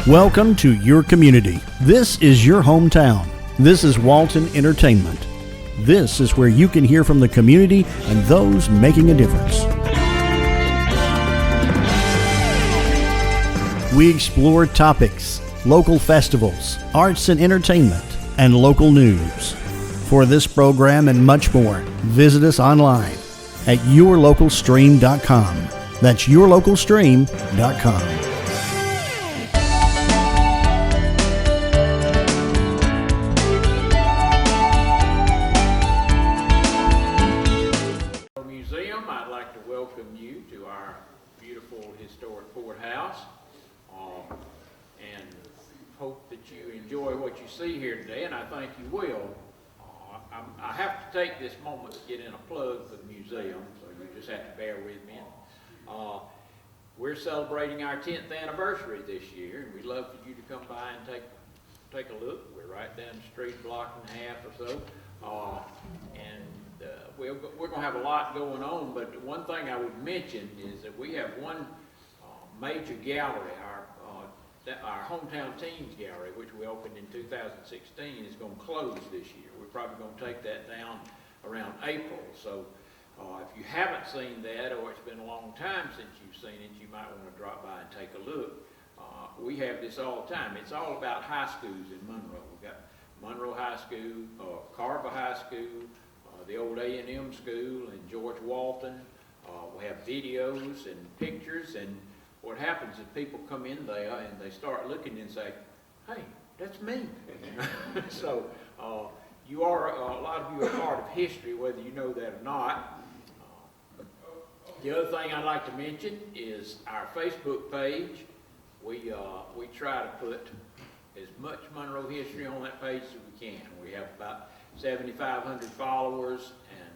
Welcome to your community. This is your hometown. This is Walton Entertainment. This is where you can hear from the community and those making a difference. We explore topics, local festivals, arts and entertainment, and local news. For this program and much more, visit us online at yourlocalstream.com. That's yourlocalstream.com. I'd like to welcome you to our beautiful historic courthouse and hope that you enjoy what you see here today, and I think you will. I have to take this moment to get in a plug for the museum, so you just have to bear with me. We're celebrating our 10th anniversary this year, and we'd love for you to come by and take a look. We're right down the street, a block and a half or so. We're going to have a lot going on, but one thing I would mention is that we have one major gallery, our Hometown Teens Gallery, which we opened in 2016, is going to close this year. We're probably going to take that down around April. So if you haven't seen that, or it's been a long time since you've seen it, you might want to drop by and take a look. We have this all the time. It's all about high schools in Monroe. We've got Monroe High School, Carver High School, the old A&M school, and George Walton. We have videos and pictures, and what happens is people come in there and they start looking and say, hey, that's me. So a lot of you are part of history, whether you know that or not. The other thing I'd like to mention is our Facebook page. We try to put as much Monroe history on that page as we can. We have about 7,500 followers, and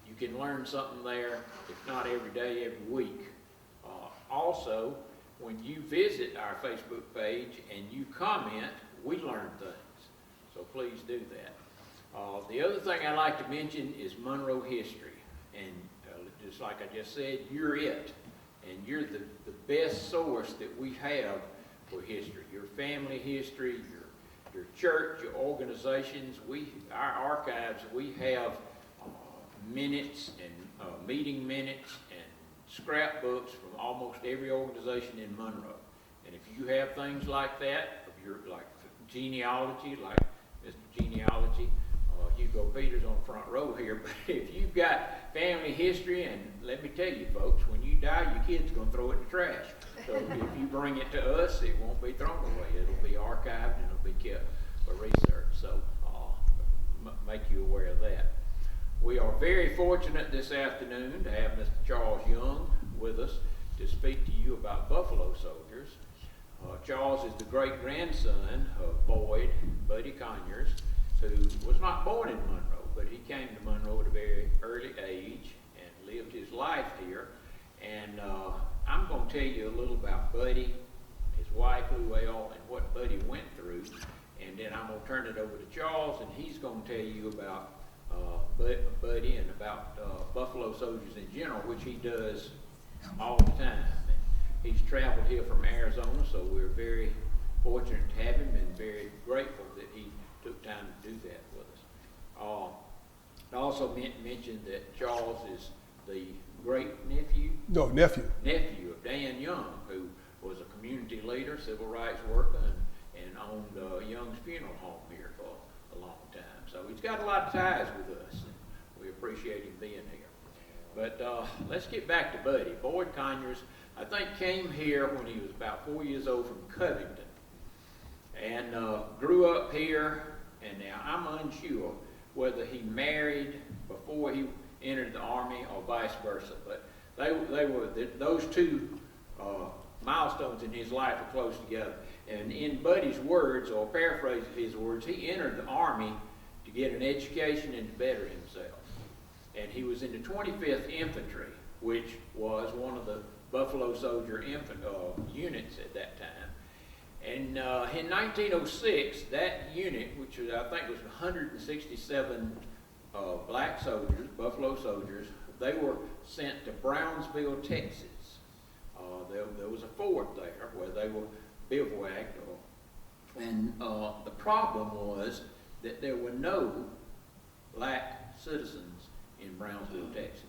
you can learn something there, if not every day, every week. Also, when you visit our Facebook page and you comment, we learn things, so please do that. The other thing I'd like to mention is Monroe history, and just like I just said, you're it, and you're the best source that we have for history. Your family history, your church, your organizations, our archives, we have minutes and meeting minutes and scrapbooks from almost every organization in Monroe. And if you have things like that, if you're like genealogy, like Mr. Genealogy, Hugo Peters on the front row here, but if you've got family history, and let me tell you folks, when you die, your kid's going to throw it in the trash. So if you bring it to us, it won't be thrown away. It'll be archived and it'll be kept for research. So make you aware of that. We are very fortunate this afternoon to have Mr. Charles Young with us to speak to you about Buffalo Soldiers. Charles is the great-grandson of Buddy Conyers, who was not born in Monroe, but he came to Monroe at a very early age and lived his life here. And I'm going to tell you a little about Buddy, his wife Luelle, and what Buddy went through. And then I'm going to turn it over to Charles, and he's going to tell you about Buddy and about Buffalo Soldiers in general, which he does all the time. And he's traveled here from Arizona, so we're very fortunate to have him and very grateful that he took time to do that with us. I also mentioned that Charles is the great-nephew? No, nephew. Nephew of Dan Young, who was a community leader, civil rights worker, and owned Young's Funeral Home here for a long time. So he's got a lot of ties with us, and we appreciate him being here. But let's get back to Buddy. Boyd Conyers, I think, came here when he was about 4 years old from Covington, and grew up here. And now I'm unsure whether he married before he entered the Army or vice versa, but those two milestones in his life are close together. And in Buddy's words, or paraphrase of his words, he entered the Army to get an education and to better himself. And he was in the 25th Infantry, which was one of the Buffalo Soldier units at that time. And in 1906, that unit, which was, I think was 167 black soldiers, Buffalo Soldiers, they were sent to Brownsville, Texas. There was a fort there where they were bivouacked. And the problem was that there were no black citizens in Brownsville, Texas.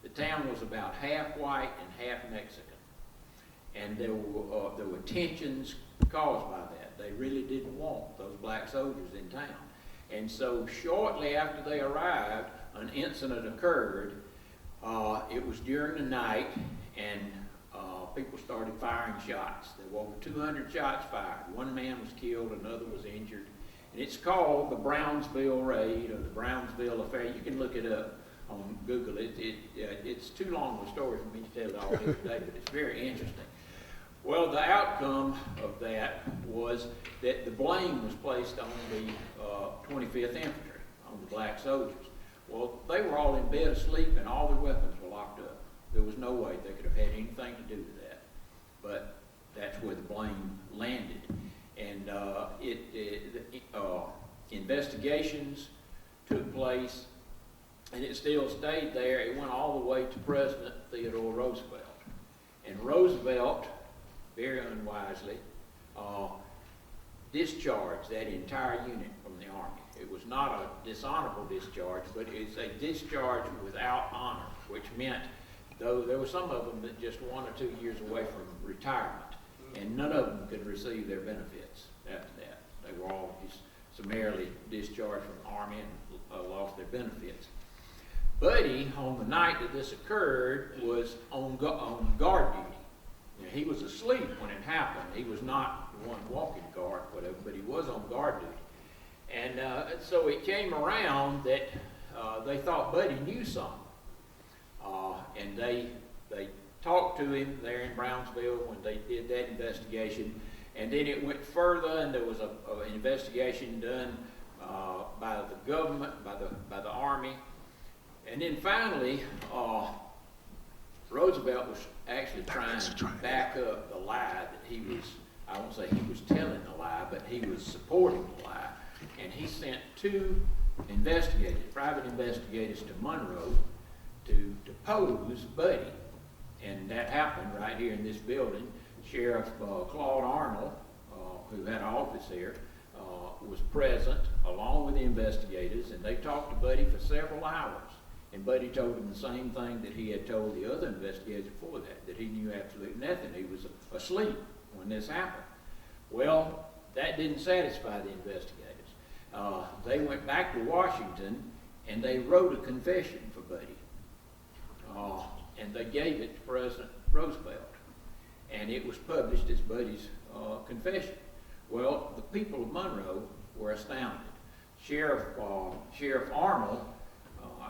The town was about half white and half Mexican. And there were tensions caused by that. They really didn't want those black soldiers in town. And so shortly after they arrived, an incident occurred. It was during the night, and people started firing shots. There were over 200 shots fired. One man was killed, another was injured. And it's called the Brownsville Raid or the Brownsville Affair. You can look it up on Google. It's too long of a story for me to tell it all here today, but it's very interesting. Well, the outcome of that was that the blame was placed on the 25th Infantry, on the black soldiers. Well, they were all in bed asleep and all their weapons were locked up. There was no way they could have had anything to do with that. But that's where the blame landed. And investigations took place, and it still stayed there. It went all the way to President Theodore Roosevelt. And Roosevelt, very unwisely, discharged that entire unit from the Army. It was not a dishonorable discharge, but it's a discharge without honor, which meant, though there were some of them that just 1 or 2 years away from retirement, and none of them could receive their benefits after that. They were all just summarily discharged from the Army and lost their benefits. Buddy, on the night that this occurred, was on guard duty. You know, he was asleep when it happened. He was not the one walking guard, whatever, but he was on guard duty. And so it came around that they thought Buddy knew something. And they talked to him there in Brownsville when they did that investigation. And then it went further, and there was an investigation done by the government, by the Army. And then finally, Roosevelt was actually trying to back up the lie that he was, I won't say he was telling the lie, but he was supporting the lie. And he sent 2 investigators, private investigators, to Monroe to depose Buddy. And that happened right here in this building. Sheriff Claude Arnold, who had an office here, was present along with the investigators, and they talked to Buddy for several hours. And Buddy told him the same thing that he had told the other investigators before that he knew absolutely nothing. He was asleep when this happened. Well, that didn't satisfy the investigators. They went back to Washington, and they wrote a confession for Buddy. And they gave it to President Roosevelt. And it was published as Buddy's confession. Well, the people of Monroe were astounded. Sheriff Arnold,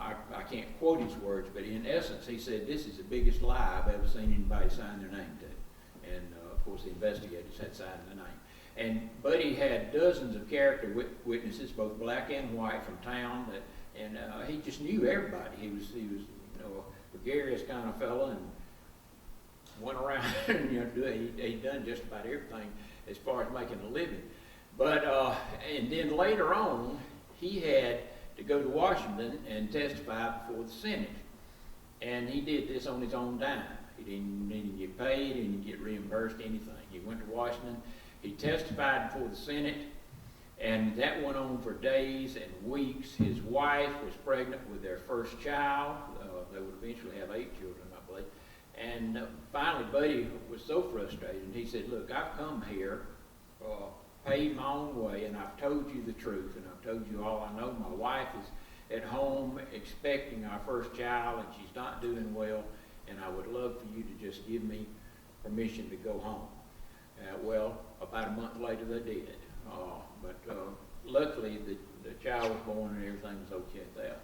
I can't quote his words, but in essence he said, "This is the biggest lie I've ever seen anybody sign their name to." And of course the investigators had signed their name. And Buddy had dozens of character witnesses, both black and white, from town, and he just knew everybody. He was a gregarious kind of fellow, and went around and he'd done just about everything as far as making a living. But and then later on, he had to go to Washington and testify before the Senate, and he did this on his own dime. He didn't get paid, he didn't get reimbursed anything. He went to Washington, he testified before the Senate, and that went on for days and weeks. His wife was pregnant with their first child. They would eventually have 8 children, I believe. And finally, Buddy was so frustrated, and he said, "Look, I've come here, paid my own way, and I've told you the truth, and I've told you all I know. My wife is at home expecting our first child, and she's not doing well, and I would love for you to just give me permission to go home." Well, about a month later, they did. But luckily, the child was born, and everything was okay there.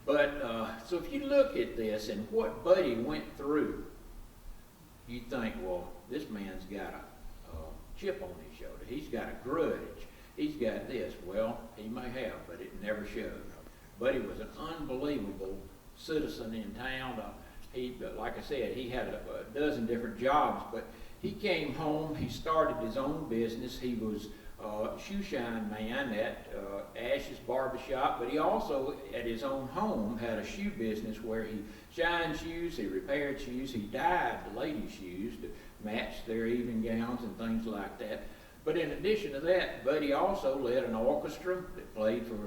But so if you look at this and what Buddy went through, you think, well, this man's got a chip on his shoulder. He's got a grudge. He's got this. Well, he may have, but it never showed. Buddy was an unbelievable citizen in town. Like I said, he had a dozen different jobs, but he came home, he started his own business. He was shoe shine man at Ash's Barbershop, but he also, at his own home, had a shoe business where he shined shoes, he repaired shoes, he dyed the ladies' shoes matched their evening gowns and things like that. But in addition to that, Buddy also led an orchestra that played for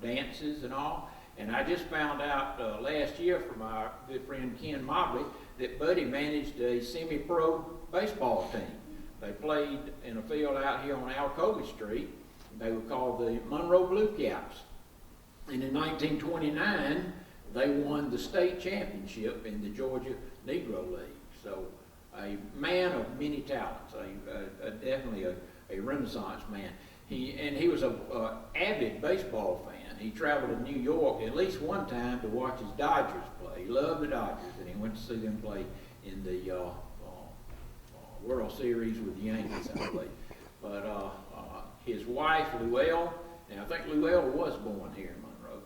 dances and all. And I just found out last year from our good friend Ken Mobley that Buddy managed a semi-pro baseball team. They played in a field out here on Alcovey Street. They were called the Monroe Blue Caps. And in 1929, they won the state championship in the Georgia Negro League. So a man of many talents, definitely a Renaissance man. He was an avid baseball fan. He traveled to New York at least one time to watch his Dodgers play. He loved the Dodgers, and he went to see them play in the World Series with the Yankees, I believe. But his wife, Luelle, now I think Luelle was born here in Monroe,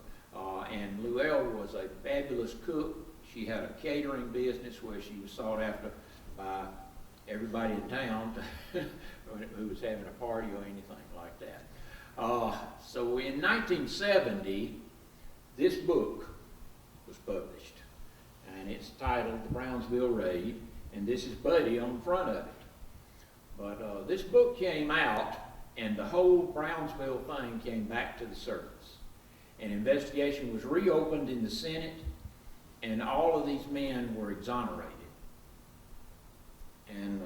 and Luelle was a fabulous cook. She had a catering business where she was sought after by everybody in town who was having a party or anything like that. So in 1970, this book was published, and it's titled The Brownsville Raid, and this is Buddy on the front of it. But this book came out, and the whole Brownsville thing came back to the surface. An investigation was reopened in the Senate, and all of these men were exonerated. And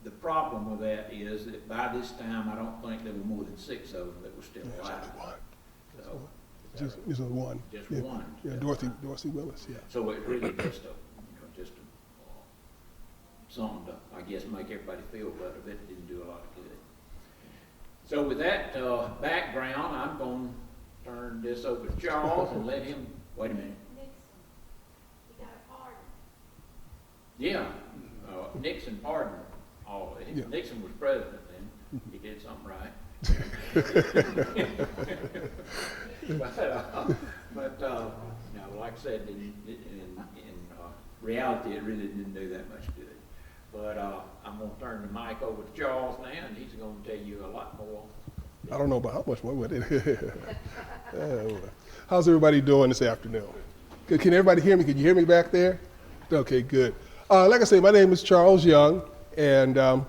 the problem with that is that by this time, I don't think there were more than 6 of them that were still alive. So, just one. Just yeah. one. Yeah, Dorothy Willis. Yeah. So it really something to, I guess, make everybody feel better. It didn't do a lot of good. So with that background, I'm going to turn this over to Charles and let him. Wait a minute. Nixon, he got a pardon. Yeah, Nixon pardoned all of it. Yeah. Nixon was president then. He did something right. but no, like I said, in reality, it really didn't do that much good. But I'm going to turn the mic over to Charles now, and he's going to tell you a lot more. I don't know about how much more with it. How's everybody doing this afternoon? Good. Can everybody hear me? Can you hear me back there? Okay, good. Like I say, my name is Charles Young, and I'm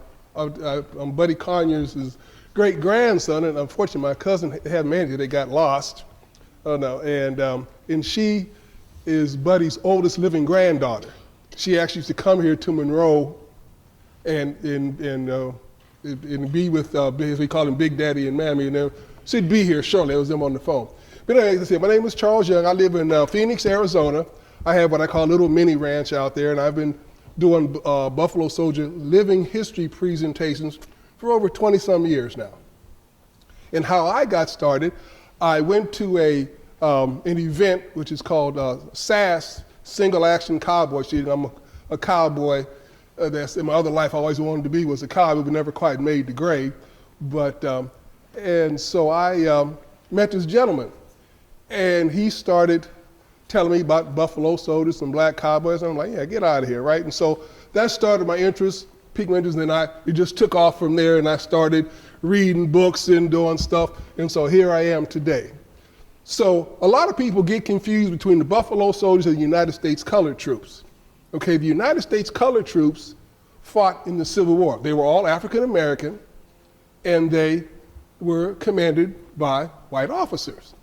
Buddy Conyers' great-grandson, and unfortunately my cousin had married her. They got lost. Oh, no. And she is Buddy's oldest living granddaughter. She actually used to come here to Monroe and be with, as we call him, Big Daddy and Mammy, and she'd be here shortly. It was them on the phone. But anyway, as I said, my name is Charles Young. I live in Phoenix, Arizona. I have what I call a little mini ranch out there, and I've been doing Buffalo Soldier living history presentations for over 20-some years now. And how I got started, I went to an event which is called SAS, Single Action Cowboy Shooting. I'm a cowboy. That's in my other life I always wanted to be was a cowboy, but never quite made the grade. But and so I met this gentleman, and he started telling me about Buffalo Soldiers and black cowboys. And I'm like, yeah, get out of here, right? And so that started my interest, piqued my interest, and then it just took off from there, and I started reading books and doing stuff, and so here I am today. So a lot of people get confused between the Buffalo Soldiers and the United States Colored Troops. Okay, the United States Colored Troops fought in the Civil War. They were all African American, and they were commanded by white officers.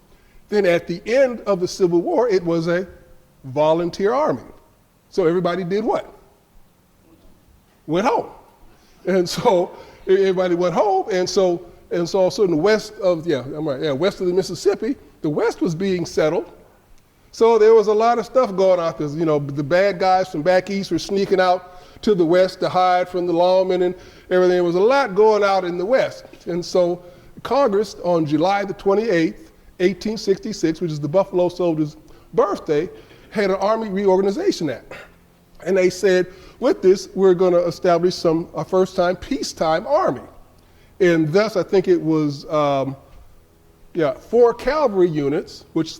Then at the end of the Civil War, it was a volunteer army. So everybody did what? Went home. And so everybody went home, and so also in the west of, west of the Mississippi, the West was being settled. So there was a lot of stuff going on because, the bad guys from back east were sneaking out to the West to hide from the lawmen and everything. There was a lot going out in the West. And so Congress, on July the 28th, 1866, which is the Buffalo Soldiers' birthday, had an Army Reorganization Act. And they said, with this, we're going to establish a first-time peacetime army. And thus, I think it was 4 cavalry units, which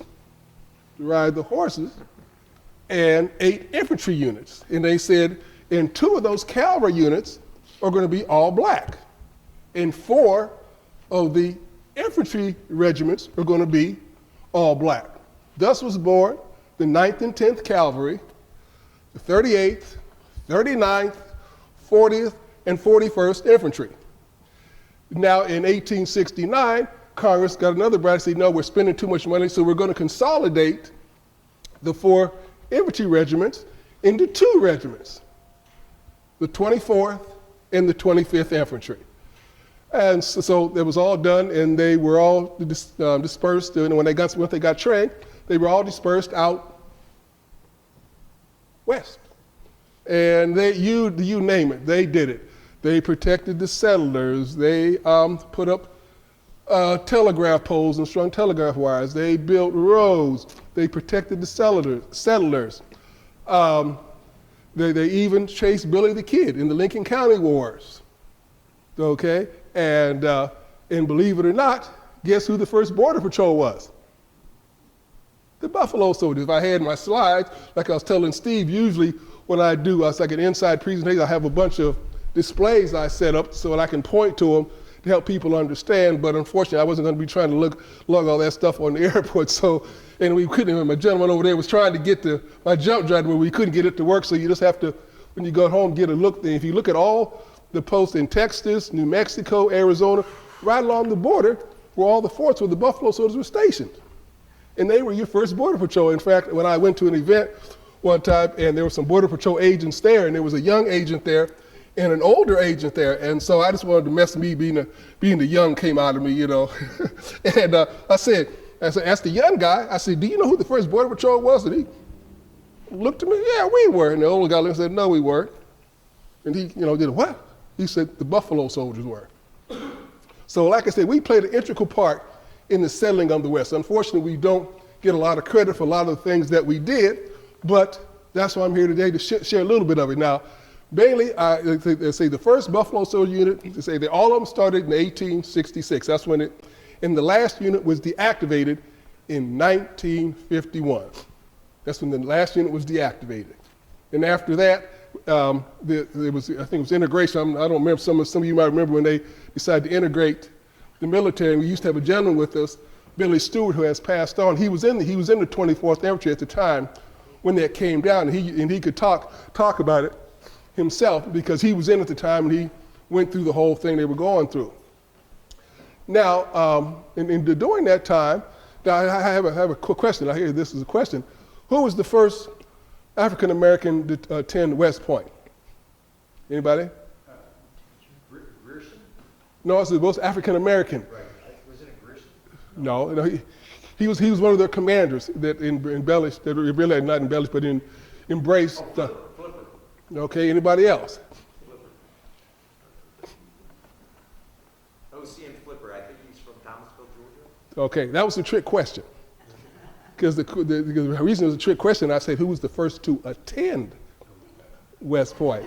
ride the horses, and 8 infantry units. And they said, and 2 of those cavalry units are going to be all black. And 4 of the infantry regiments are going to be all black. Thus was born the 9th and 10th Cavalry, the 38th, 39th, 40th and 41st Infantry. Now in 1869, Congress got another bribe and said, no, we're spending too much money, so we're going to consolidate the 4 infantry regiments into 2 regiments, the 24th and the 25th Infantry. And so it was all done, and they were all dispersed, and once they got trained, they were all dispersed out west. And you name it, they did it. They protected the settlers. They put up telegraph poles and strung telegraph wires. They built roads. They protected the settlers. They even chased Billy the Kid in the Lincoln County Wars. Okay, and believe it or not, guess who the first Border Patrol was? The Buffalo Soldiers. If I had my slides, like I was telling Steve, usually when I do like an inside presentation, I have a bunch of displays I set up so that I can point to them to help people understand, but unfortunately I wasn't going to be trying to lug all that stuff on the airport, so, and we couldn't, my gentleman over there was trying to get my jump drive where we couldn't get it to work, so you just have to, when you go home, get a look. If you look at all the posts in Texas, New Mexico, Arizona, right along the border were all the forts where the Buffalo Soldiers were stationed. And they were your first Border Patrol. In fact, when I went to an event one time and there were some Border Patrol agents there, and there was a young agent there and an older agent there, and so I just wanted to mess me being the young came out of me, you know. And I said, asked the young guy, I said, do you know who the first Border Patrol was? And he looked at me, yeah, we were. And the older guy looked and said, no, we weren't. And he, did what? He said, the Buffalo Soldiers were. So like I said, we played an integral part in the settling of the West. Unfortunately, we don't get a lot of credit for a lot of the things that we did, but that's why I'm here today to share a little bit of it. Now, mainly, they say the first Buffalo Soldier unit, they say that all of them started in 1866. That's when and the last unit was deactivated in 1951. That's when the last unit was deactivated. And after that, there was, I think it was integration. I don't remember, some of you might remember when they decided to integrate the military. And we used to have a gentleman with us, Billy Stewart, who has passed on. He was in the 24th Infantry at the time when that came down, and he could talk about it himself because he was in at the time and he went through the whole thing they were going through. Now, during that time, now I have a quick question. I hear this is a question. Who was the first African American to attend West Point? Anybody? Grierson? No, it was African American. Right. Was it a Grierson? No, he was one of their commanders that embellished, that really not embellished, but embraced. Flipper. Okay, anybody else? O.C.M. Flipper, I think he's from Thomasville, Georgia. Okay, that was a trick question. Because the reason it was a trick question, I said, who was the first to attend West Point?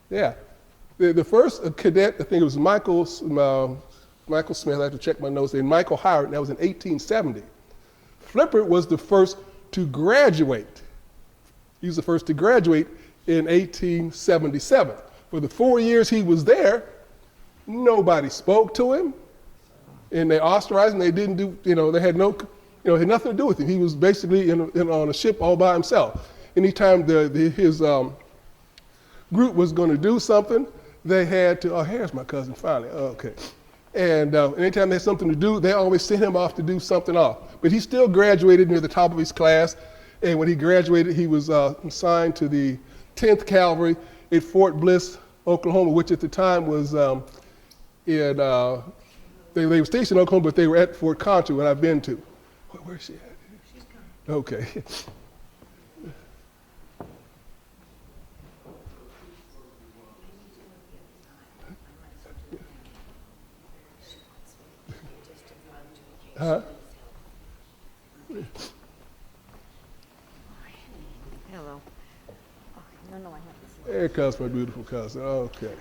Yeah. The first cadet, I think it was Michael Smith, I have to check my notes, and Michael Howard, and that was in 1870. Flipper was the first to graduate. He was the first to graduate in 1877. For the 4 years he was there, nobody spoke to him, and they ostracized him. They didn't do, they had had nothing to do with him. He was basically on a ship all by himself. Anytime his group was going to do something, they had to, here's my cousin finally, okay. And anytime they had something to do, they always sent him off to do something off. But he still graduated near the top of his class, and when he graduated, he was assigned to the 10th Cavalry at Fort Bliss, Oklahoma, which at the time was they were stationed in Oklahoma, but they were at Fort Concho, that I've been to. Where's she at? She's coming. Okay. Huh? Hello. Oh, no, I haven't seen. There comes my beautiful cousin. Okay.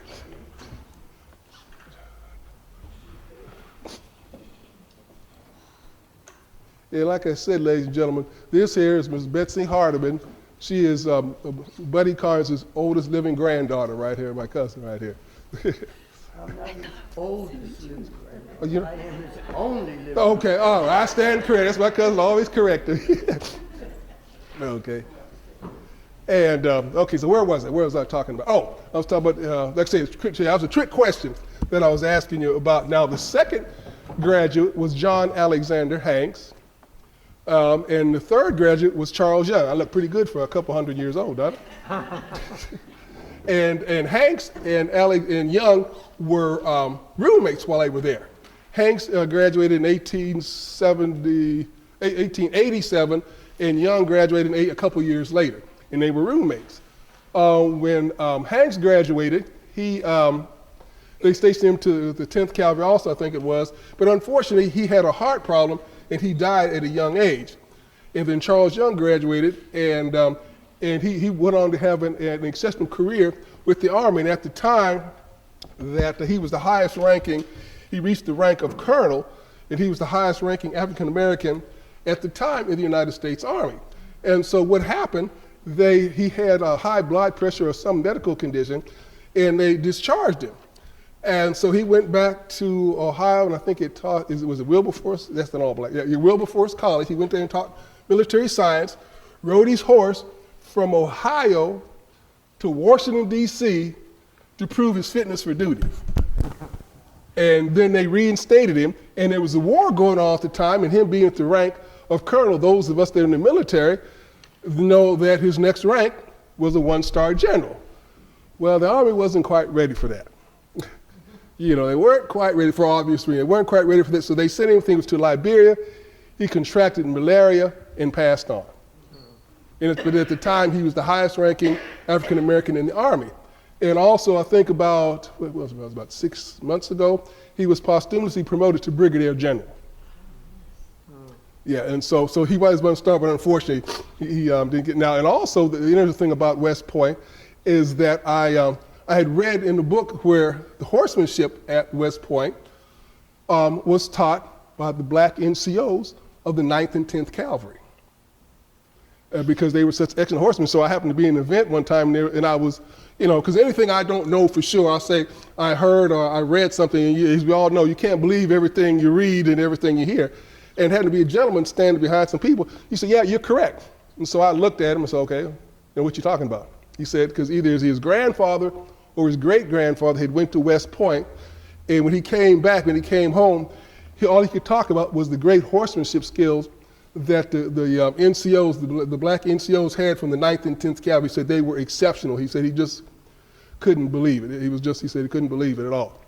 Yeah, like I said, ladies and gentlemen, this here is Ms. Betsy Hardiman. She is Buddy Carnes' oldest living granddaughter right here, my cousin right here. I'm not his oldest living granddaughter. Oh, you know? I am his only living. Okay, all right, I stand corrected. That's my cousin always corrected. Okay. And okay, so where was I? Where was I talking about? Oh, I was talking about, like I say, that was a trick question that I was asking you about. Now, the second graduate was John Alexander Hanks, and the third graduate was Charles Young. I look pretty good for a couple hundred years old, don't I? and Hanks and Young were roommates while they were there. Hanks graduated in 1887, and Young graduated a couple years later, and they were roommates. When Hanks graduated, they stationed him to the 10th Cavalry also, I think it was, but unfortunately he had a heart problem and he died at a young age. And then Charles Young graduated, and he went on to have an exceptional career with the Army. And at the time that he was the highest ranking, he reached the rank of colonel, and he was the highest ranking African American at the time in the United States Army. And so what happened, he had a high blood pressure or some medical condition, and they discharged him. And so he went back to Ohio, and I think it was Wilberforce, that's not all black, yeah, Wilberforce College. He went there and taught military science, rode his horse from Ohio to Washington, D.C. to prove his fitness for duty. And then they reinstated him, and there was a war going on at the time, and him being at the rank of colonel, those of us that are in the military know that his next rank was a one-star general. Well, the Army wasn't quite ready for that. You know, they weren't quite ready for obvious reasons. They weren't quite ready for this, so they sent him things to Liberia. He contracted malaria and passed on. But at the time, he was the highest ranking African American in the Army. And also, I think about 6 months ago, he was posthumously promoted to brigadier general. Yeah, and so he was going to start, but unfortunately, he didn't get. Now, and also, the interesting thing about West Point is that I had read in the book where the horsemanship at West Point was taught by the black NCOs of the 9th and 10th Cavalry. Because they were such excellent horsemen. So I happened to be in an event one time there, and I was, because anything I don't know for sure, I'll say I heard or I read something, and as we all know, you can't believe everything you read and everything you hear. And happened to be a gentleman standing behind some people. He said, yeah, you're correct. And so I looked at him and said, okay, and what you talking about? He said, because either his grandfather or his great-grandfather had went to West Point, and when he came home, all he could talk about was the great horsemanship skills that the NCOs, the black NCOs had from the 9th and 10th Cavalry. He said they were exceptional. He said he just couldn't believe it. He said he couldn't believe it at all.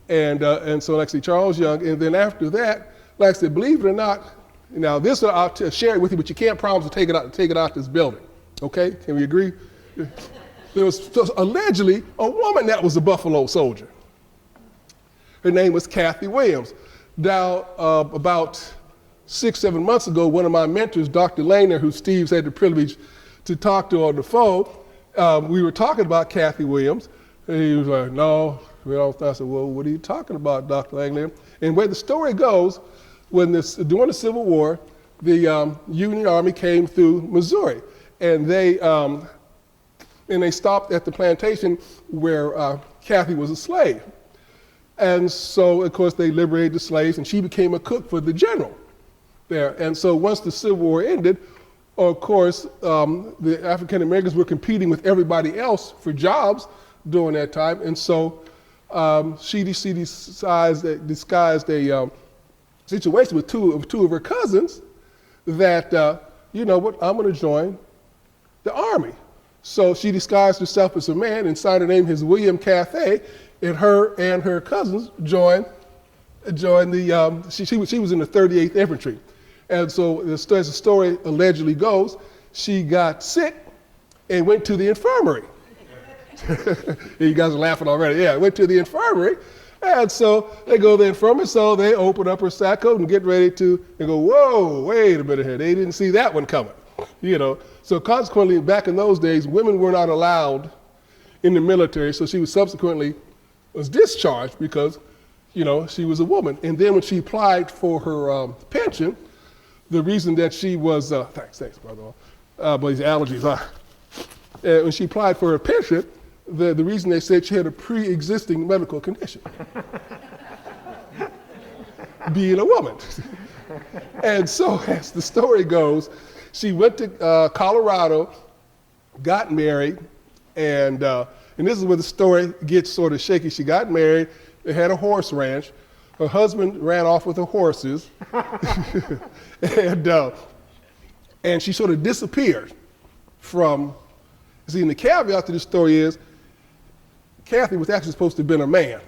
And so like I said, Charles Young, and then after that, like I said, believe it or not, now this I'll share it with you, but you can't promise to take it out this building. Okay, can we agree? There was allegedly a woman that was a Buffalo Soldier. Her name was Kathy Williams. Now, about 6-7 months ago, one of my mentors, Dr. Lehner, who Steve's had the privilege to talk to on the phone, we were talking about Kathy Williams, and he was like, no. I said, well, what are you talking about, Dr. Lehner? And where the story goes, during the Civil War, the Union Army came through Missouri, and they stopped at the plantation where Kathy was a slave. And so, of course, they liberated the slaves, and she became a cook for the general there. And so once the Civil War ended, of course, the African Americans were competing with everybody else for jobs during that time. And so she disguised a situation with two of her cousins that, you know what, I'm going to join the Army. So she disguised herself as a man and signed her name as William Cathay, and her and her cousins joined the, she was in the 38th Infantry. And so as the story allegedly goes, she got sick and went to the infirmary. You guys are laughing already. Yeah, went to the infirmary. And so they go to the infirmary, so they open up her sack coat and get ready to, and go, whoa, wait a minute here. They didn't see that one coming, you know. So consequently, back in those days, women were not allowed in the military, so she was discharged because, you know, she was a woman. And then when she applied for her pension, the reason that she was, thanks, brother, but these allergies, when she applied for her pension, the reason they said she had a pre-existing medical condition, being a woman. And so as the story goes, she went to Colorado got married, and this is where the story gets sort of shaky. She got married, they had a horse ranch. Her husband ran off with the horses, and she sort of disappeared from, see, and the caveat to this story is, Kathy was actually supposed to have been a man.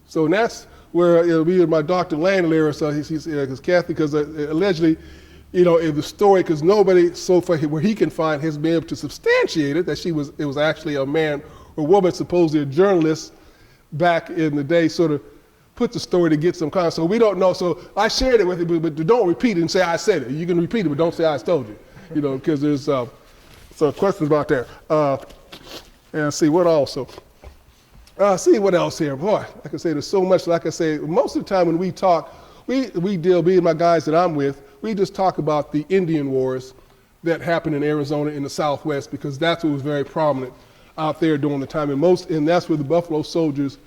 So that's where me and my Dr. Landler, so because Kathy, because allegedly, in the story, because nobody so far where he can find has been able to substantiate it, that it was actually a man or woman, supposedly a journalist back in the day, sort of put the story to get some context. So we don't know. So I shared it with you, but don't repeat it and say I said it. You can repeat it, but don't say I told you. Because there's some questions about that. And see what also. See what else here. Boy, like I say, there's so much. Like I say, most of the time when we talk, we deal, me and my guys that I'm with, we just talk about the Indian wars that happened in Arizona in the Southwest, because that's what was very prominent out there during the time. And that's where the Buffalo Soldiers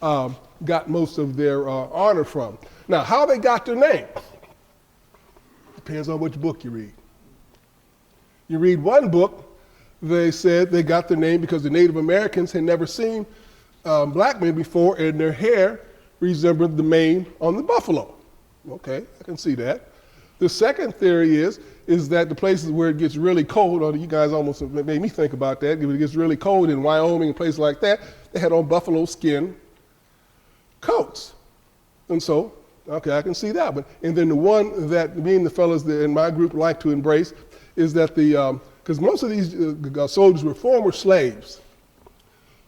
got most of their honor from. Now, how they got their name depends on which book you read. You read one book, they said they got their name because the Native Americans had never seen black men before, and their hair resembled the mane on the buffalo. Okay, I can see that. The second theory is that the places where it gets really cold, or you guys almost made me think about that, if it gets really cold in Wyoming and places like that, they had on buffalo skin coats. And so, okay, I can see that one. And then the one that me and the fellas in my group like to embrace is that because most of these soldiers were former slaves,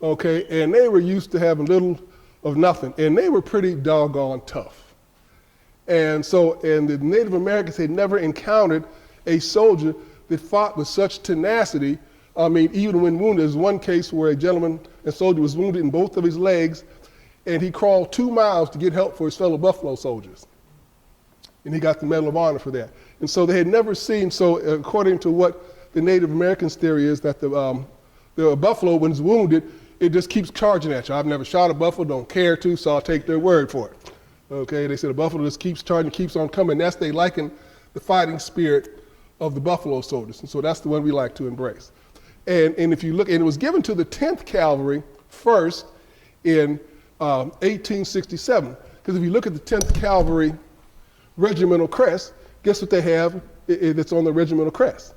okay, and they were used to having little of nothing, and they were pretty doggone tough. And the Native Americans had never encountered a soldier that fought with such tenacity. I mean, even when wounded, there's one case where a soldier was wounded in both of his legs, and he crawled 2 miles to get help for his fellow Buffalo soldiers. And he got the Medal of Honor for that. And so they had never seen, so according to what the Native Americans' theory is, that the buffalo, when it's wounded, it just keeps charging at you. I've never shot a buffalo, don't care to, so I'll take their word for it. Okay, they said a buffalo just keeps charging, keeps on coming. That's, they liken the fighting spirit of the Buffalo Soldiers. And so that's the one we like to embrace. And if you look, and it was given to the 10th Cavalry first in 1867. Because if you look at the 10th Cavalry regimental crest, guess what they have that's on the regimental crest?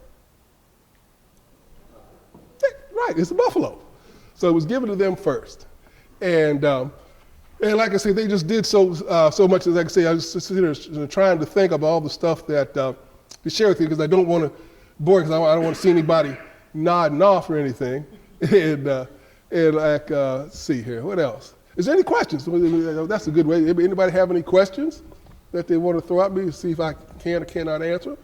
Right, it's a buffalo. So it was given to them first. And like I say, they just did so much. As I say, I was just sitting there trying to think of all the stuff that to share with you, because I don't want to bore you, because I don't want to see anybody nodding off or anything. And like, let's see here, what else? Is there any questions? That's a good way. Anybody have any questions that they want to throw at me to see if I can or cannot answer?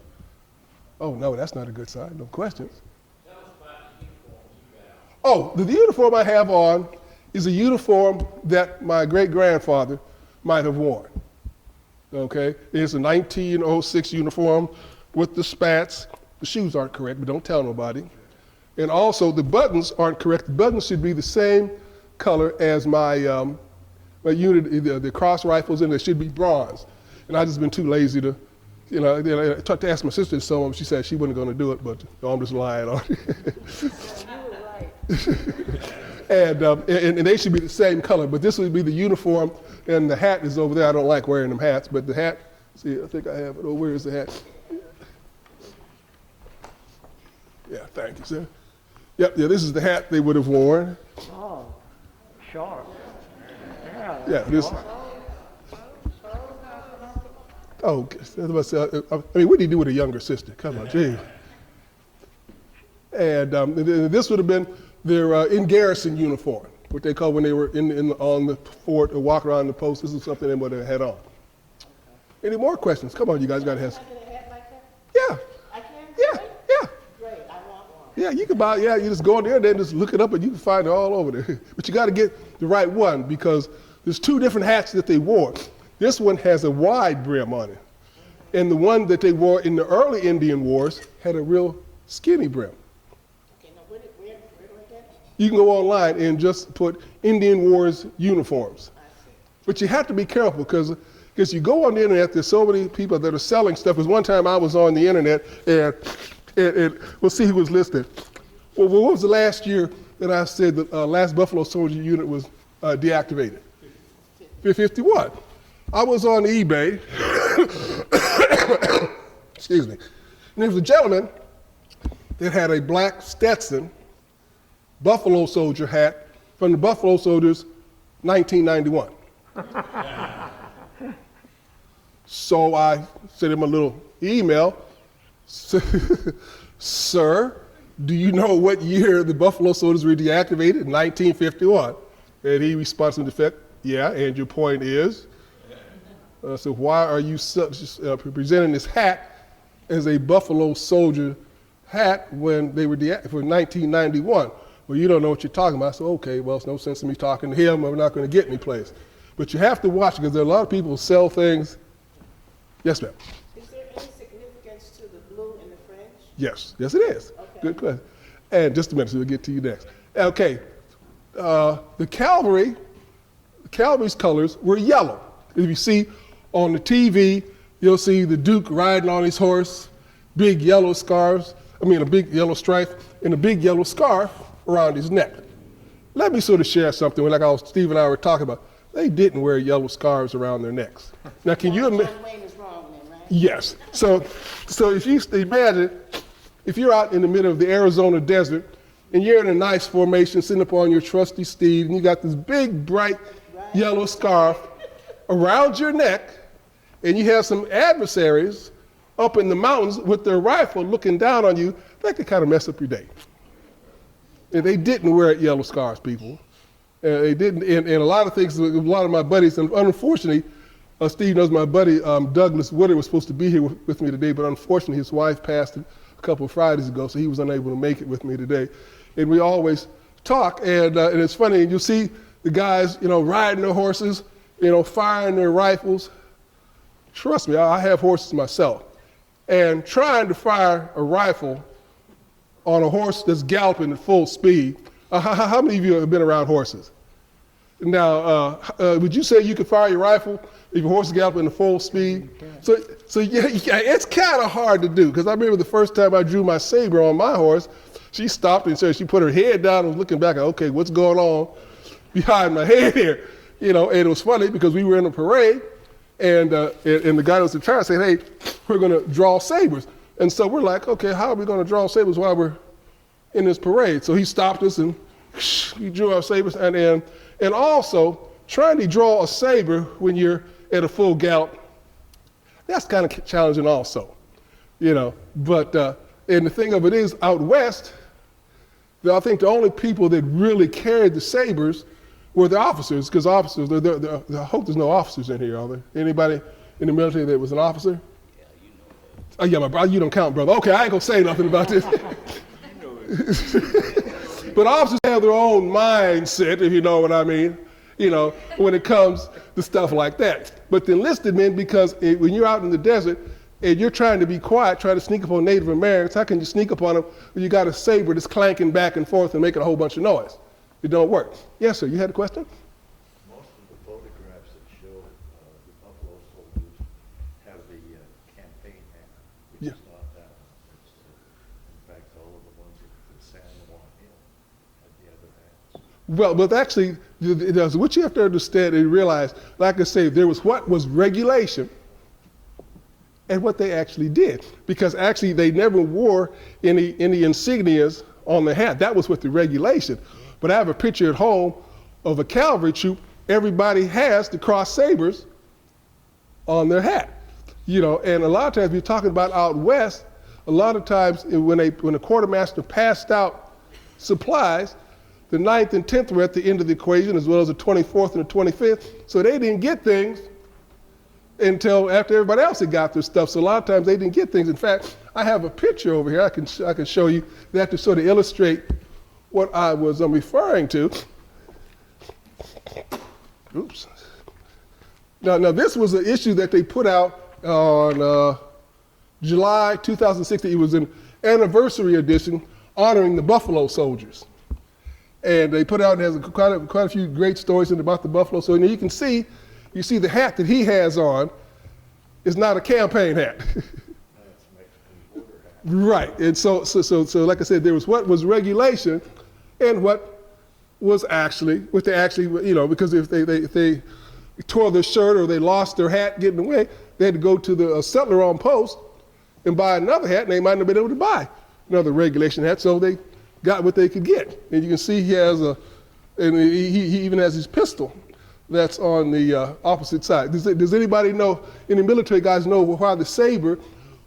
Oh, no, that's not a good sign. No questions. Tell us about the uniform you have. Oh, the uniform I have on is a uniform that my great-grandfather might have worn. Okay? It's a 1906 uniform with the spats. The shoes aren't correct, but don't tell nobody. And also, the buttons aren't correct. The buttons should be the same color as my unit, the cross rifles, and they should be bronze. And I've just been too lazy to, I tried to ask my sister some of them. She said she wasn't going to do it, but I'm just lying on it. And they should be the same color, but this would be the uniform, and the hat is over there. I don't like wearing them hats, but the hat, see, I think I have it. Oh, where is the hat? Yeah, thank you, sir. Yep, yeah, this is the hat they would have worn. Oh, sharp. Yeah, this. Oh, I mean, what do you do with a younger sister? Come on, gee. And this would have been their in garrison uniform, what they call when they were on the fort or walk around the post. This is something they would have had on. Any more questions? Come on, you guys got to have. Can I get a hat like that? Yeah. I can? Yeah. Yeah. Great, I want one. Yeah, you can buy. Yeah, you just go in there and then just look it up, and you can find it all over there. But you got to get the right one, because there's two different hats that they wore. This one has a wide brim on it, and the one that they wore in the early Indian Wars had a real skinny brim. Okay, now where do I get it? You can go online and just put Indian Wars uniforms. I see. But you have to be careful, because you go on the internet, there's so many people that are selling stuff. Because one time I was on the internet, And we'll see who was listed. Well, what was the last year that I said the last Buffalo Soldier unit was deactivated? 51. I was on eBay. Excuse me. And there was a gentleman that had a black Stetson Buffalo Soldier hat from the Buffalo Soldiers 1991. So I sent him a little email. Sir, do you know what year the Buffalo Soldiers were deactivated? 1951. And he responds in effect, yeah, and your point is? So why are you presenting this hat as a Buffalo Soldier hat when they were deactivated for 1991? Well, you don't know what you're talking about. So, okay, well, it's no sense in me talking to him. We're not going to get any place. But you have to watch because there are a lot of people who sell things. Yes, ma'am. Is there any significance to the blue and the French? Yes, yes, it is. Okay. Good question. And just a minute, so we'll get to you next. Okay, the cavalry's colors were yellow. If you see on the TV, you'll see the Duke riding on his horse, big yellow scarves. A big yellow stripe and a big yellow scarf around his neck. Let me sort of share something. Like Steve and I were talking about, they didn't wear yellow scarves around their necks. Now, can you imagine? John Wayne is wrong then, right? Yes. So if you imagine, if you're out in the middle of the Arizona desert and you're in a nice formation, sitting up on your trusty steed, and you got this big, bright yellow scarf around your neck, and you have some adversaries up in the mountains with their rifle looking down on you, that could kind of mess up your day. And they didn't wear yellow scarves, people. They didn't, and a lot of things, a lot of my buddies, and unfortunately, Steve knows my buddy Douglas Woodard was supposed to be here with me today, but unfortunately his wife passed a couple of Fridays ago, so he was unable to make it with me today. And we always talk, and it's funny, and you'll see the guys, riding their horses, firing their rifles. Trust me, I have horses myself. And trying to fire a rifle on a horse that's galloping at full speed. How many of you have been around horses? Now, would you say you could fire your rifle if your horse is galloping at full speed? So yeah, it's kind of hard to do, because I remember the first time I drew my saber on my horse, she stopped and said, she put her head down and was looking back, okay, what's going on behind my head here? And it was funny because we were in a parade, and the guy that was in charge said, hey, we're going to draw sabers. And so we're like, okay, how are we going to draw sabers while we're in this parade? So he stopped us and we drew our sabers. And also, trying to draw a saber when you're at a full gallop, that's kind of challenging also, But, and the thing of it is, out west, I think the only people that really carried the sabers were the officers, because officers, I hope there's no officers in here, are there? Anybody in the military that was an officer? Yeah, you know that. Oh, yeah, my brother, you don't count, brother. Okay, I ain't gonna say nothing about this. But officers have their own mindset, if you know what I mean, when it comes to stuff like that. But the enlisted men, because when you're out in the desert and you're trying to be quiet, trying to sneak up on Native Americans, how can you sneak up on them when you got a saber that's clanking back and forth and making a whole bunch of noise? It don't work. Yes, sir, you had a question? Most of the photographs that show the Buffalo Soldiers have the campaign banner, which Yeah. is not that one. It's, in fact, all of the ones at San Juan Hill at the other hats. Well, but actually, what you have to understand and realize, like I say, there was what was regulation and what they actually did. Because actually, they never wore any insignias on the hat. That was with the regulation. But I have a picture at home of a cavalry troop. Everybody has the cross sabers on their hat, And a lot of times we're talking about out west. A lot of times when the quartermaster passed out supplies, the 9th and 10th were at the end of the equation, as well as the 24th and the 25th. So they didn't get things until after everybody else had got their stuff. So a lot of times they didn't get things. In fact, I have a picture over here I can show you that to sort of illustrate what I was referring to. Oops. Now this was an issue that they put out on July 2016. It was an anniversary edition honoring the Buffalo Soldiers. And they put out, it has quite a few great stories about the Buffalo Soldiers. And you see the hat that he has on is not a campaign hat. That's Mexican border hat. Right, and so like I said, there was what was regulation, and what was actually, what they actually, you know, because if they tore their shirt or they lost their hat getting away, they had to go to the settler on post and buy another hat, and they might not have been able to buy another regulation hat, so they got what they could get. And you can see he has and he even has his pistol that's on the opposite side. Does anybody know, any military guys know why the saber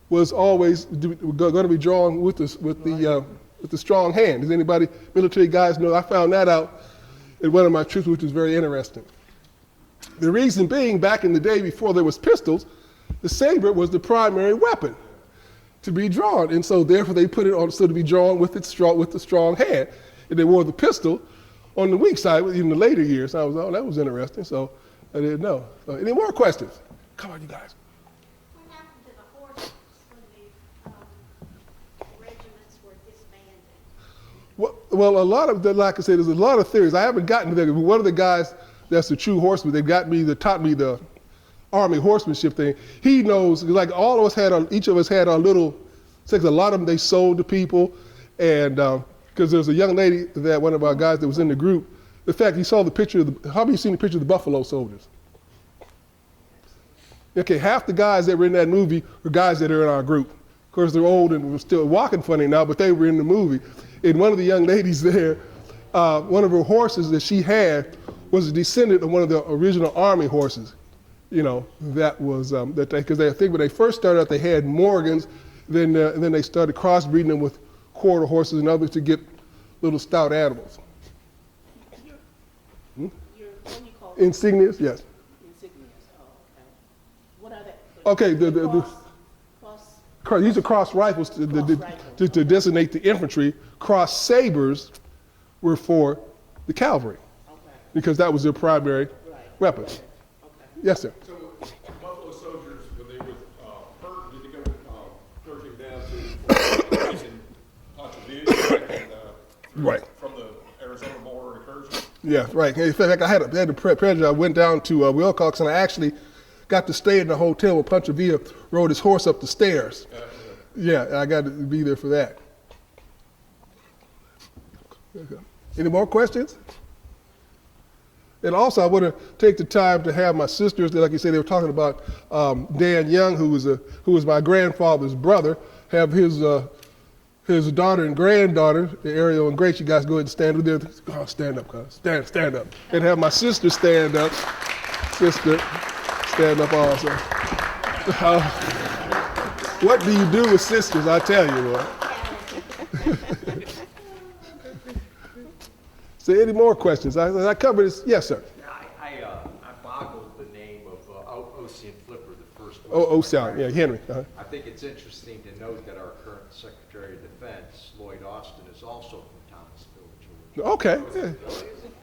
was always going to be drawn with the strong hand? Does anybody, military guys, know? I found that out in one of my trips, which was very interesting. The reason being, back in the day before there was pistols, the saber was the primary weapon to be drawn, and so therefore they put it on so to be drawn with the strong hand, and they wore the pistol on the weak side in the later years. I was, oh, that was interesting. So I didn't know. Any more questions? Come on, you guys. What happened to the horses when the regiments were disbanded? Well, a lot of the, like I said, there's a lot of theories. I haven't gotten to that. One of the guys that's a true horseman, they taught me the Army horsemanship thing. He knows, like all of us each of us had our little, a lot of them they sold to people, and because there's a young lady that one of our guys that was in the group, in fact, he saw the picture of how many seen the picture of the Buffalo Soldiers? Okay, half the guys that were in that movie were guys that are in our group. Of course, they're old and we're still walking funny now, but they were in the movie. And one of the young ladies there, one of her horses that she had was a descendant of one of the original Army horses. You know, that was, because I think when they first started out, they had Morgans, then they started crossbreeding them with quarter horses and others to get little stout animals. What do you call Insignias, yes. insignias? Oh, okay. What are they? Okay, Cross- these are cross rifles to designate the infantry. Cross sabers were for the cavalry, Okay. because that was their primary weapon. Okay. Yes, sir. So Buffalo Soldiers, when they were hurt, did they go searching down to Poncho Villa Right. from the Arizona border incursion? Yeah, right. In fact, I had the pleasure. I went down to Wilcox, and I actually got to stay in the hotel where Pancho Villa rode his horse up the stairs. Yeah, I got to be there for that. Any more questions? And also, I want to take the time to have my sisters, like you said, they were talking about Dan Young, who was my grandfather's brother, have his daughter and granddaughter, Ariel and Grace. You guys go ahead and stand with them. Oh, stand up, guys. Stand up. And have my sister stand up. Sister, stand up also. What do you do with sisters? I tell you what. So any more questions? I covered this. Yes, sir. I boggled the name of Ocean Flipper, the first one. Oh, Ocean. Yeah, Henry. Uh-huh. I think it's interesting to note that our current Secretary of Defense, Lloyd Austin, is also from Thomasville, Georgia. Okay. Yeah.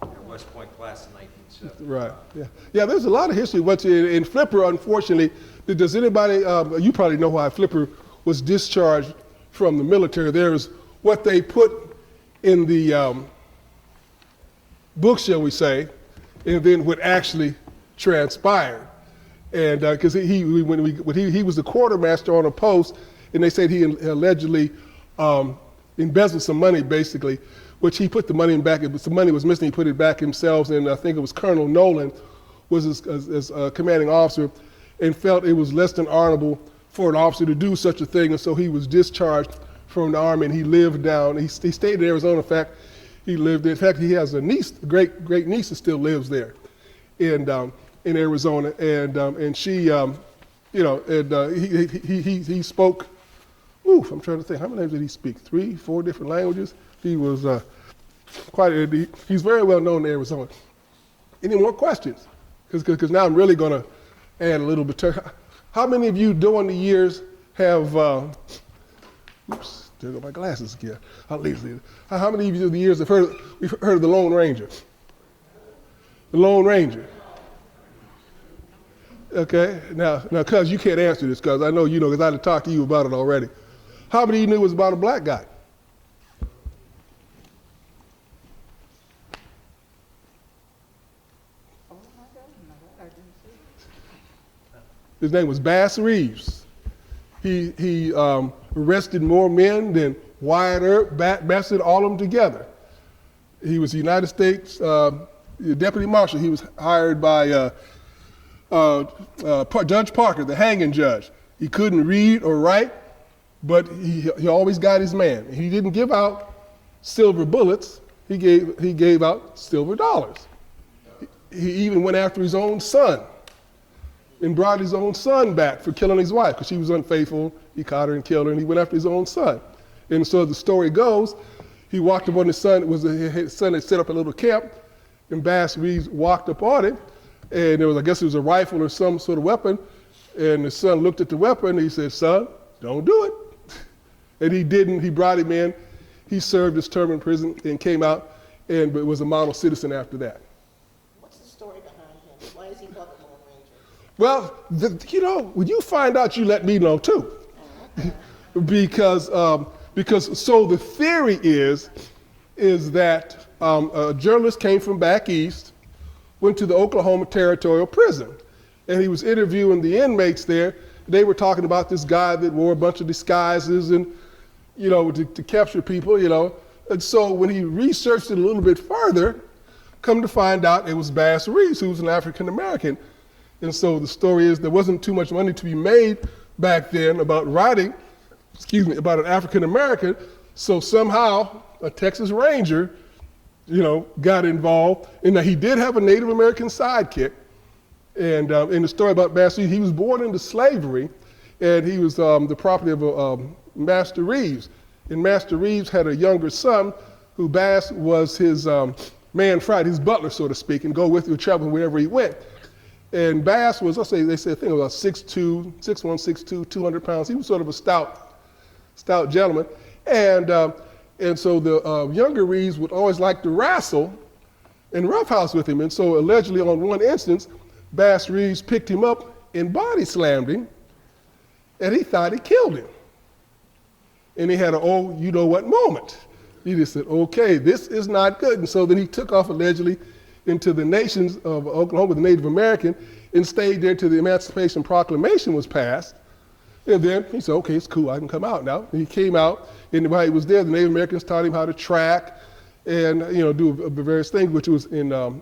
And West Point class in 1970. Right. Yeah. Yeah. There's a lot of history. But in Flipper, unfortunately, does anybody? You probably know why Flipper was discharged from the military. There's what they put in the book, shall we say, and then what actually transpired. And because he was the quartermaster on a post, and they said he allegedly embezzled some money, basically, which he put the money in back. Some money was missing. He put it back himself, and I think it was Colonel Nolan was his commanding officer, and felt it was less than honorable for an officer to do such a thing, and so he was discharged from the Army, and he lived down. He stayed in Arizona. In fact, he lived. In fact, he has a niece, a great niece, that still lives there, in Arizona, and she, he spoke. Oof, I'm trying to think. How many languages did he speak? 3, 4 different languages. He was he's very well known in Arizona. Any more questions? Because now I'm really going to add a little bit. How many of you during the years have? Oops. There go my glasses again. I'll leave it. How many of you through the years have we've heard of the Lone Ranger? The Lone Ranger. Okay, now, cuz you can't answer this, cuz I know you know, because I had talked to you about it already. How many of you knew it was about a black guy? His name was Bass Reeves. He arrested more men than Wyatt Earp, Bassett, all of them together. He was the United States Deputy Marshal. He was hired by Judge Parker, the hanging judge. He couldn't read or write, but he always got his man. He didn't give out silver bullets. He gave out silver dollars. He even went after his own son and brought his own son back for killing his wife because she was unfaithful. He caught her and killed her, and he went after his own son. And so the story goes, he walked up on his son. His son had set up a little camp, and Bass Reeves walked up on it, and I guess it was a rifle or some sort of weapon. And the son looked at the weapon, and he said, "Son, don't do it." And he didn't. He brought him in. He served his term in prison and came out, and was a model citizen after that. What's the story behind him? Why is he called the Lone Ranger? Well, when you find out, you let me know too. because so the theory is that a journalist came from back east, went to the Oklahoma Territorial Prison, and he was interviewing the inmates there. They were talking about this guy that wore a bunch of disguises and, to capture people, And so when he researched it a little bit further, come to find out it was Bass Reeves, who was an African American. And so the story is there wasn't too much money to be made back then about writing, about an African American. So somehow a Texas Ranger, got involved. And he did have a Native American sidekick. And in the story about Bass Reeves, he was born into slavery, and he was the property of Master Reeves. And Master Reeves had a younger son who Bass was his man Friday, his butler, so to speak, and go with you, travel wherever he went. And Bass was, they said, I think about 6'2", 6'1", 6'2", 200 pounds. He was sort of a stout gentleman. And so the younger Reeves would always like to wrestle and roughhouse with him. And so allegedly on one instance, Bass Reeves picked him up and body slammed him, and he thought he killed him. And he had an you-know-what moment. He just said, okay, this is not good. And so then he took off allegedly into the nations of Oklahoma, the Native American, and stayed there till the Emancipation Proclamation was passed. And then he said, okay, it's cool, I can come out now. And he came out, and while he was there, the Native Americans taught him how to track and do various things, which was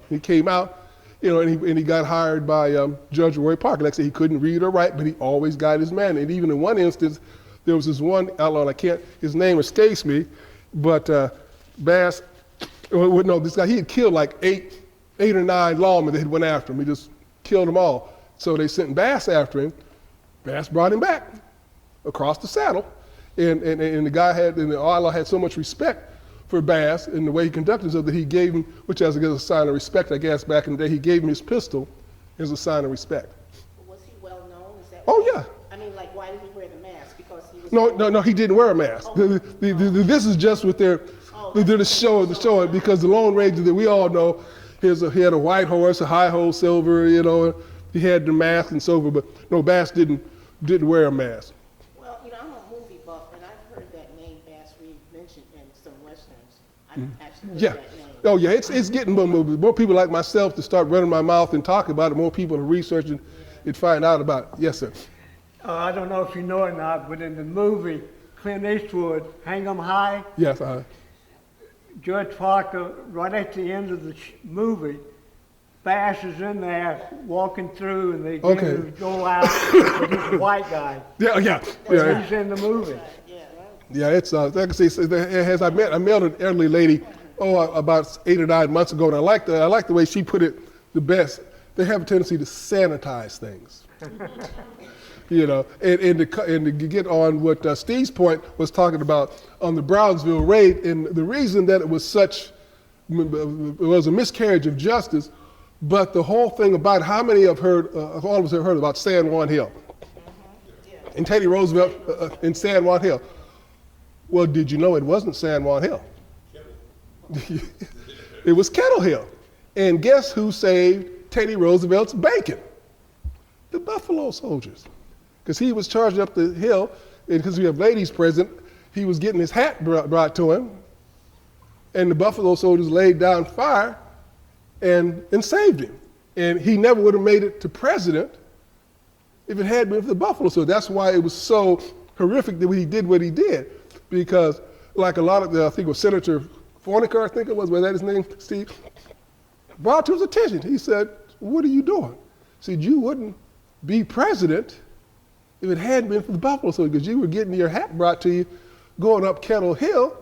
he came out, and he got hired by Judge Roy Parker. Like I said, he couldn't read or write, but he always got his man. And even in one instance, there was this one outlaw, his name escapes me, but Bass, this guy, he had killed like eight or nine lawmen that had went after him. He just killed them all. So they sent Bass after him. Bass brought him back across the saddle. And the outlaw had so much respect for Bass and the way he conducted himself that he gave him, which as a sign of respect, I guess, back in the day, he gave him his pistol as a sign of respect. Was he well known? Is that Yeah. I mean, why did he wear the mask? Because he was... No, he didn't wear a mask. This is just what they're showing, because the Lone Ranger that we all know, he had a white horse, a high hole silver, he had the mask and so forth, but no, Bass didn't wear a mask. Well, I'm a movie buff, and I've heard that name Bass Reeves mentioned in some westerns. I've actually heard that name. Oh yeah, it's getting more people like myself to start running my mouth and talk about it, more people to research and find out about it. Yes, sir. I don't know if you know it or not, but in the movie Clint Eastwood, Hang 'em High, Yes, Judge Parker, right at the end of the movie, Bass is in there walking through, and they get him to go out with this white guy. Yeah. He's in the movie. Yeah, it's like I say, I met an elderly lady, about 8 or 9 months ago, and I like the way she put it the best. They have a tendency to sanitize things. And to get on what Steve's point was talking about on the Brownsville raid, and the reason that it was a miscarriage of justice, but the whole thing about how many have heard, all of us have heard about San Juan Hill, and Teddy Roosevelt in San Juan Hill. Well, did you know it wasn't San Juan Hill? It was Kettle Hill. And guess who saved Teddy Roosevelt's bacon? The Buffalo Soldiers. Because he was charged up the hill, and because we have ladies present, he was getting his hat brought to him, and the Buffalo Soldiers laid down fire and saved him. And he never would have made it to president if it had been for the Buffalo Soldiers. That's why it was so horrific that he did what he did, because like a lot of I think it was Senator Fornicar, I think it was that his name, Steve, brought to his attention. He said, "What are you doing?" He said, "You wouldn't be president if it hadn't been for the Buffalo Soldiers, because you were getting your hat brought to you going up Kettle Hill.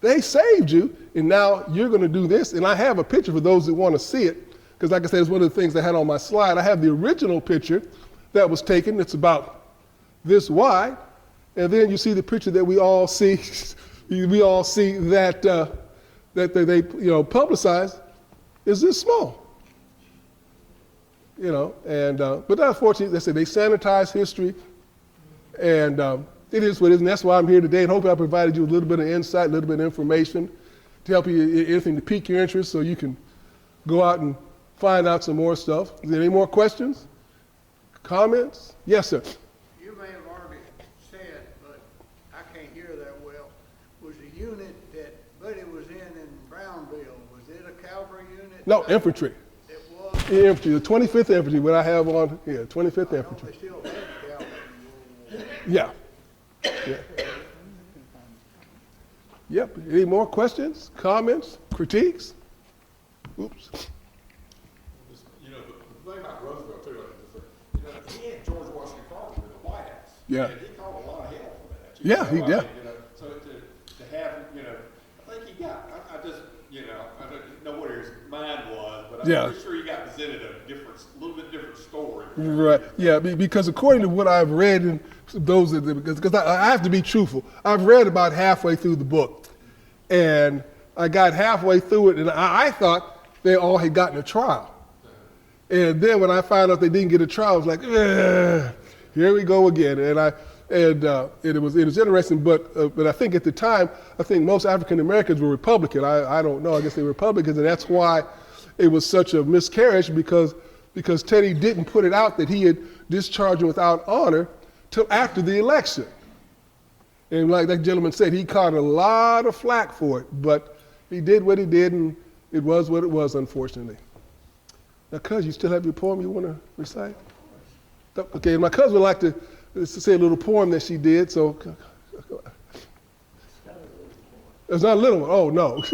They saved you, and now you're going to do this." And I have a picture for those that want to see it, because like I said, it's one of the things I had on my slide. I have the original picture that was taken. It's about this wide, and then you see the picture that we all see. We all see that that they publicized is this small. And but unfortunately, they said they sanitized history, and it is what it is, and that's why I'm here today, and hopefully I provided you a little bit of insight, a little bit of information to help you, anything to pique your interest so you can go out and find out some more stuff. Is there any more questions? Comments? Yes, sir. You may have already said, but I can't hear that well. Was the unit that Buddy was in Brownville, was it a cavalry unit? No, infantry. It was? Infantry, the 25th Infantry, what I have on here, 25th I know Infantry. they still had cavalry. Yeah. Yeah. Yep. Any more questions, comments, critiques? Oops. You know, the thing about Roosevelt too, he had George Washington Carver in the White House. Yeah. And he caught a lot of hell for that. Yeah, he did. So to have, I think he got, I just, I don't know what his mind was, but I'm pretty sure he got presented a little bit different story. Right. Yeah, because according to what I've read, and those because I have to be truthful, I've read about halfway through the book, and I got halfway through it, and I thought they all had gotten a trial, and then when I found out they didn't get a trial, I was like, here we go again, and it was interesting, but I think at the time, I think most African Americans were Republican. I don't know, I guess they were Republicans, and that's why it was such a miscarriage, because Teddy didn't put it out that he had discharged him without honor till after the election. And like that gentleman said, he caught a lot of flack for it, but he did what he did, and it was what it was, unfortunately. Now, cuz, you still have your poem you want to recite? Okay, my cousin would like to say a little poem that she did, so. It's not a little one, oh no.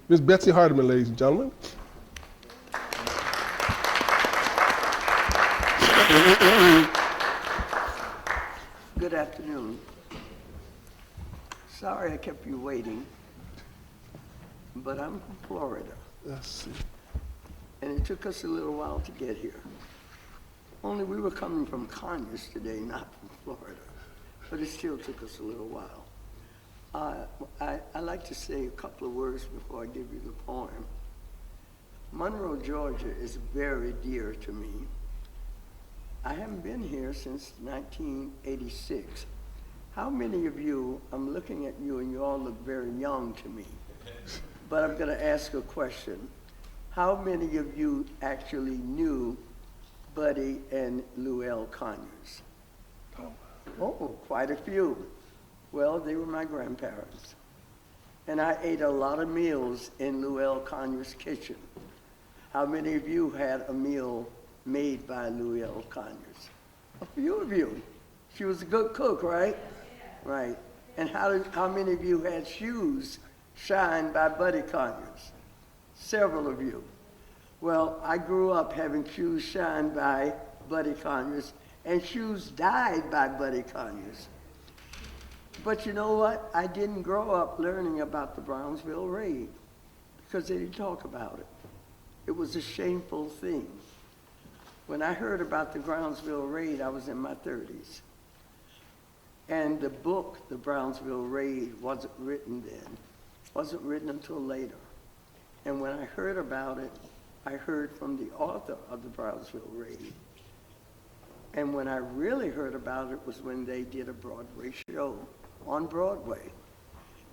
Miss Betsy Hardiman, ladies and gentlemen. Good afternoon. Sorry I kept you waiting, but I'm from Florida. Let's see. And it took us a little while to get here. Only we were coming from Conyers today, not from Florida, but it still took us a little while. I like to say a couple of words before I give you the poem. Monroe, Georgia is very dear to me. I haven't been here since 1986. How many of you, I'm looking at you and you all look very young to me, but I'm gonna ask a question. How many of you actually knew Buddy and Luell Conyers? Oh, quite a few. Well, they were my grandparents. And I ate a lot of meals in Luell Conyers' kitchen. How many of you had a meal made by Luell Conyers? A few of you. She was a good cook, right? Right. And how many of you had shoes shined by Buddy Conyers? Several of you. Well, I grew up having shoes shined by Buddy Conyers and shoes dyed by Buddy Conyers. But you know what? I didn't grow up learning about the Brownsville raid because they didn't talk about it. It was a shameful thing. When I heard about the Brownsville raid, I was in my 30s. And the book, The Brownsville Raid, wasn't written then. Wasn't written until later. And when I heard about it, I heard from the author of the Brownsville Raid. And when I really heard about it was when they did a Broadway show on Broadway.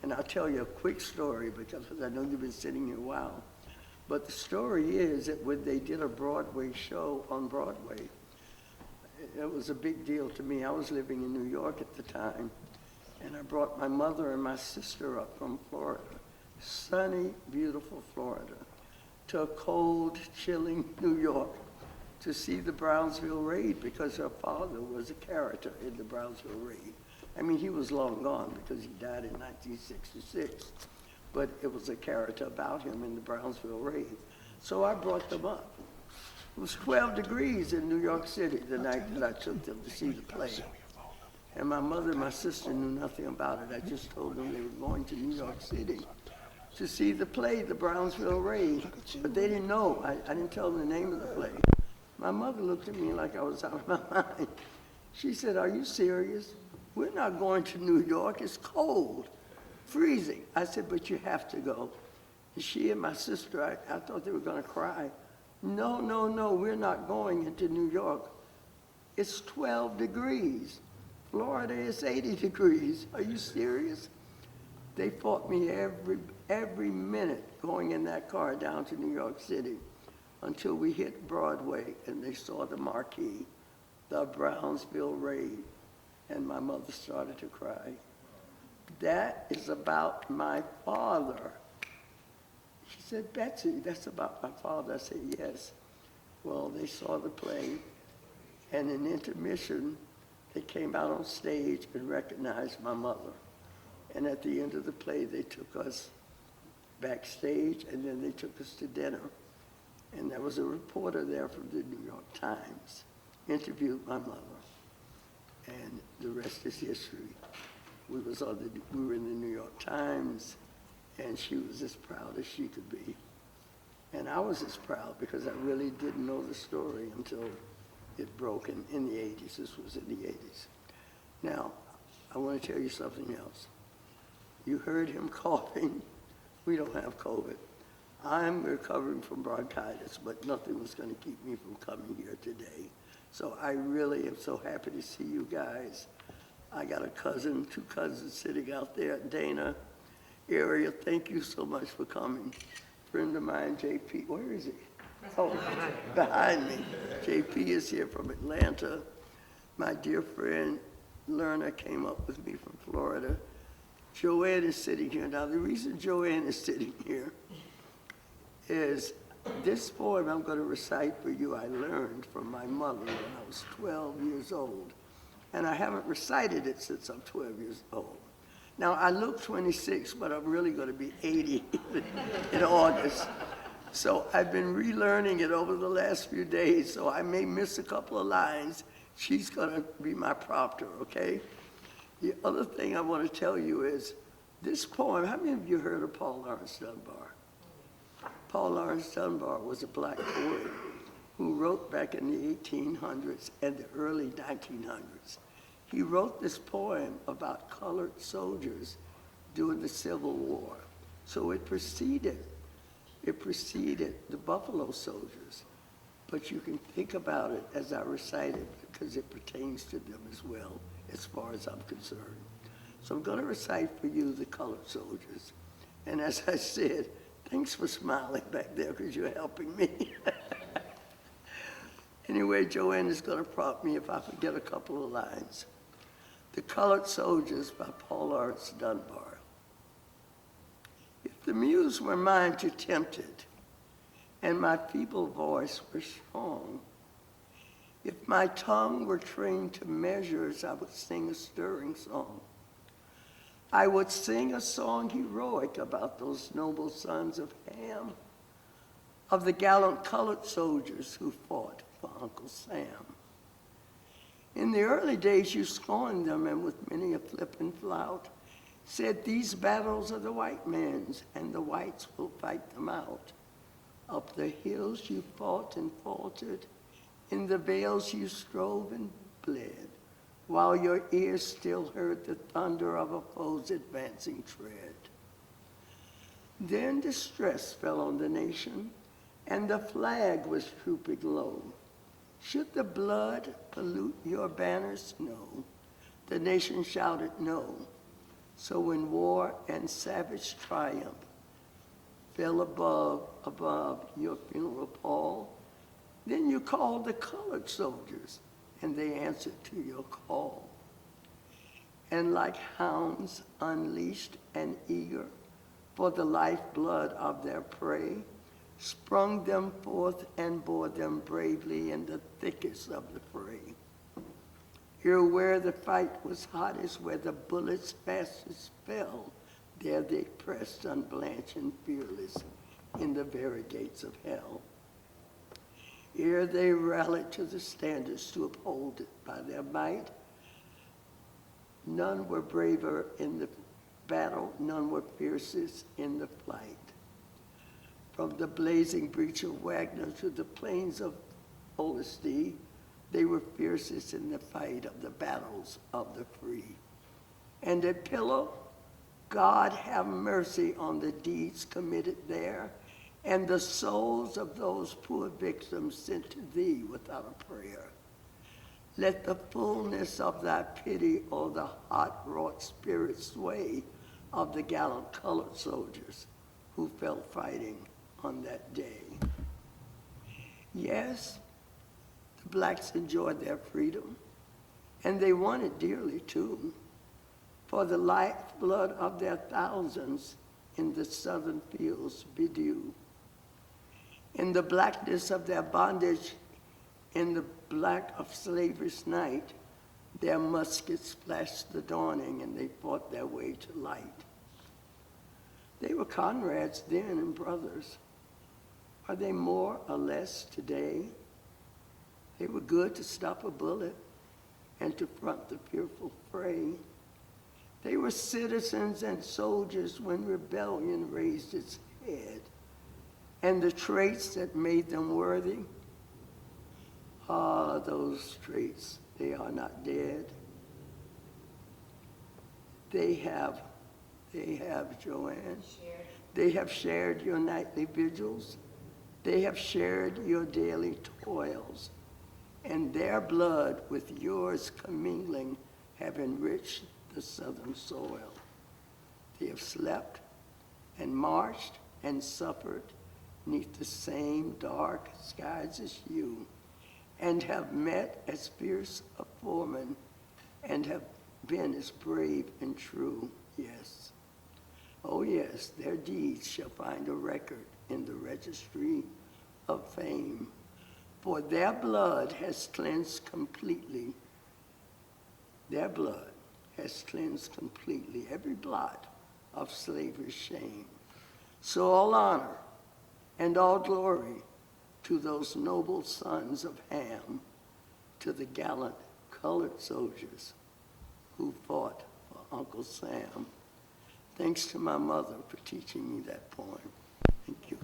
And I'll tell you a quick story because I know you've been sitting here a while. But the story is that when they did a Broadway show on Broadway, it was a big deal to me. I was living in New York at the time, and I brought my mother and my sister up from Florida, sunny, beautiful Florida, to a cold, chilling New York to see the Brownsville raid because her father was a character in the Brownsville raid. I mean, he was long gone because he died in 1966, but it was a character about him in the Brownsville raid. So I brought them up. It was 12 degrees in New York City the night that I took them to see the play. And my mother and my sister knew nothing about it. I just told them they were going to New York City to see the play, the Brownsville Raid. But they didn't know. I didn't tell them the name of the play. My mother looked at me like I was out of my mind. She said, "Are you serious? We're not going to New York. It's cold, freezing." I said, "But you have to go." And she and my sister, I thought they were going to cry. "No, no, no, we're not going into New York. It's 12 degrees. Florida is 80 degrees. Are you serious?" They fought me every minute going in that car down to New York City until we hit Broadway and they saw the marquee, the Brownsville Raid, and my mother started to cry. "That is about my father." She said, "Betsy, that's about my father." I said, "Yes." Well, they saw the play, and in intermission, they came out on stage and recognized my mother. And at the end of the play, they took us backstage, and then they took us to dinner. And there was a reporter there from the New York Times, interviewed my mother. And the rest is history. We were in the New York Times, and she was as proud as she could be. And I was as proud because I really didn't know the story until it broke in the 80s. This was in the 80s. Now, I want to tell you something else. You heard him coughing. We don't have COVID. I'm recovering from bronchitis, but nothing was going to keep me from coming here today. So I really am so happy to see you guys. I got two cousins sitting out there at Dana area. Thank you so much for coming. Friend of mine, JP, where is he? Oh, behind me. JP is here from Atlanta. My dear friend Lerner came up with me from Florida. Joanne is sitting here. Now, the reason Joanne is sitting here is this poem I'm going to recite for you I learned from my mother when I was 12 years old. And I haven't recited it since I'm 12 years old. Now, I look 26, but I'm really going to be 80 in August. So I've been relearning it over the last few days, so I may miss a couple of lines. She's going to be my prompter, okay? The other thing I want to tell you is this poem, how many of you heard of Paul Laurence Dunbar? Paul Laurence Dunbar was a black poet who wrote back in the 1800s and the early 1900s. He wrote this poem about colored soldiers during the Civil War. So it preceded the Buffalo Soldiers. But you can think about it as I recite it because it pertains to them as well, as far as I'm concerned. So I'm going to recite for you the colored soldiers. And as I said, thanks for smiling back there because you're helping me. Anyway, Joanne is going to prompt me if I forget a couple of lines. The Colored Soldiers by Paul Laurence Dunbar. If the muse were mine to tempt it, and my feeble voice were strong, if my tongue were trained to measures, I would sing a stirring song. I would sing a song heroic about those noble sons of Ham, of the gallant colored soldiers who fought for Uncle Sam. In the early days, you scorned them, and with many a flip and flout, said these battles are the white man's, and the whites will fight them out. Up the hills you fought and faltered, in the vales you strove and bled, while your ears still heard the thunder of a foe's advancing tread. Then distress fell on the nation, and the flag was drooping low. Should the blood pollute your banners? No. The nation shouted no. So when war and savage triumph fell above your funeral pall, then you called the colored soldiers, and they answered to your call. And like hounds unleashed and eager for the lifeblood of their prey, sprung them forth and bore them bravely in the thickest of the fray. Here where the fight was hottest, where the bullets fastest fell, there they pressed unblanched and fearless in the very gates of hell. Here they rallied to the standards to uphold it by their might. None were braver in the battle, none were fiercest in the flight. From the blazing breach of Wagner to the plains of Olustee, they were fiercest in the fight of the battles of the free. And at Pillow, God have mercy on the deeds committed there, and the souls of those poor victims sent to thee without a prayer. Let the fullness of thy pity o'er the hot-wrought spirit sway of the gallant colored soldiers who fell fighting on that day. Yes, the blacks enjoyed their freedom, and they won it dearly too, for the lifeblood of their thousands in the southern fields bedew. In the blackness of their bondage, in the black of slavery's night, their muskets flashed the dawning and they fought their way to light. They were comrades then and brothers. Are they more or less today? They were good to stop a bullet and to front the fearful fray. They were citizens and soldiers when rebellion raised its head. And the traits that made them worthy, those traits, they are not dead. They have, Joanne. They have shared your nightly vigils. They have shared your daily toils. And their blood with yours commingling have enriched the southern soil. They have slept and marched and suffered neath the same dark skies as you, and have met as fierce a foeman, and have been as brave and true, yes. Oh yes, their deeds shall find a record in the registry of fame, for their blood has cleansed completely, their blood has cleansed completely every blot of slavery's shame. So all honor and all glory to those noble sons of Ham, to the gallant colored soldiers who fought for Uncle Sam. Thanks to my mother for teaching me that poem. Thank you.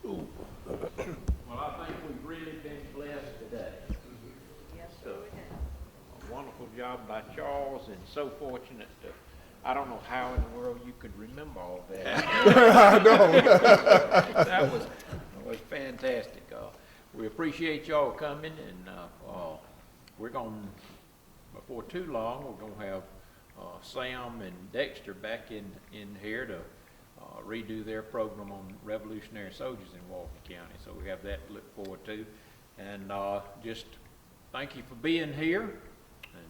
Well, I think we've really been blessed today. Yes, So, sir, we have. a wonderful job by Charles, and so fortunate to, I don't know how in the world you could remember all that. I know. That was fantastic. We appreciate y'all coming, and we're going, before too long, we're going to have Sam and Dexter back in here to redo their program on Revolutionary Soldiers in Walton County. So we have that to look forward to. And just thank you for being here, and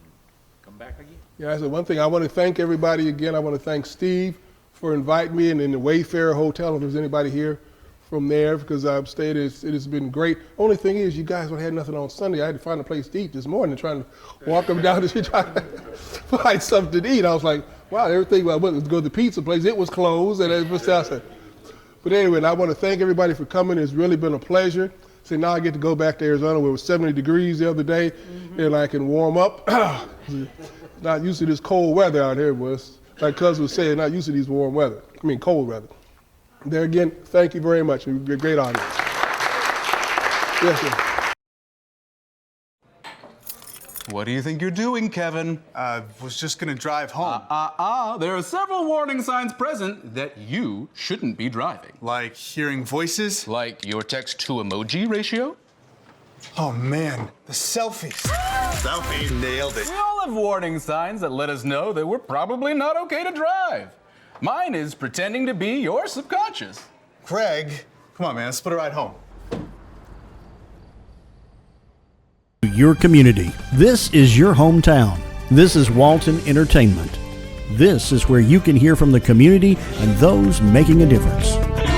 come back again. Yeah, so one thing, I want to thank everybody again. I want to thank Steve for inviting me, and in the Wayfarer Hotel, if there's anybody here from there, because I've stayed, it has been great. Only thing is, you guys don't have nothing on Sunday. I had to find a place to eat this morning, trying to walk up and down the street, trying to find something to eat. I was like, wow, everything, I went to go to the pizza place, it was closed, and it was outside. But anyway, and I want to thank everybody for coming. It's really been a pleasure. So now I get to go back to Arizona where it was 70 degrees the other day, and I can warm up. Not used to this cold weather out here, was like Cuz was saying, not used to these cold weather. There again, thank you very much. You're a great audience. Yes, sir. What do you think you're doing, Kevin? Was just gonna drive home. There are several warning signs present that you shouldn't be driving. Like hearing voices? Like your text-to-emoji ratio? Oh man, the selfies. Selfie, nailed it. We all have warning signs that let us know that we're probably not okay to drive. Mine is pretending to be your subconscious. Craig, come on man, let's put a ride home. your community. This is your hometown. This is Walton Entertainment. This is where you can hear from the community and those making a difference.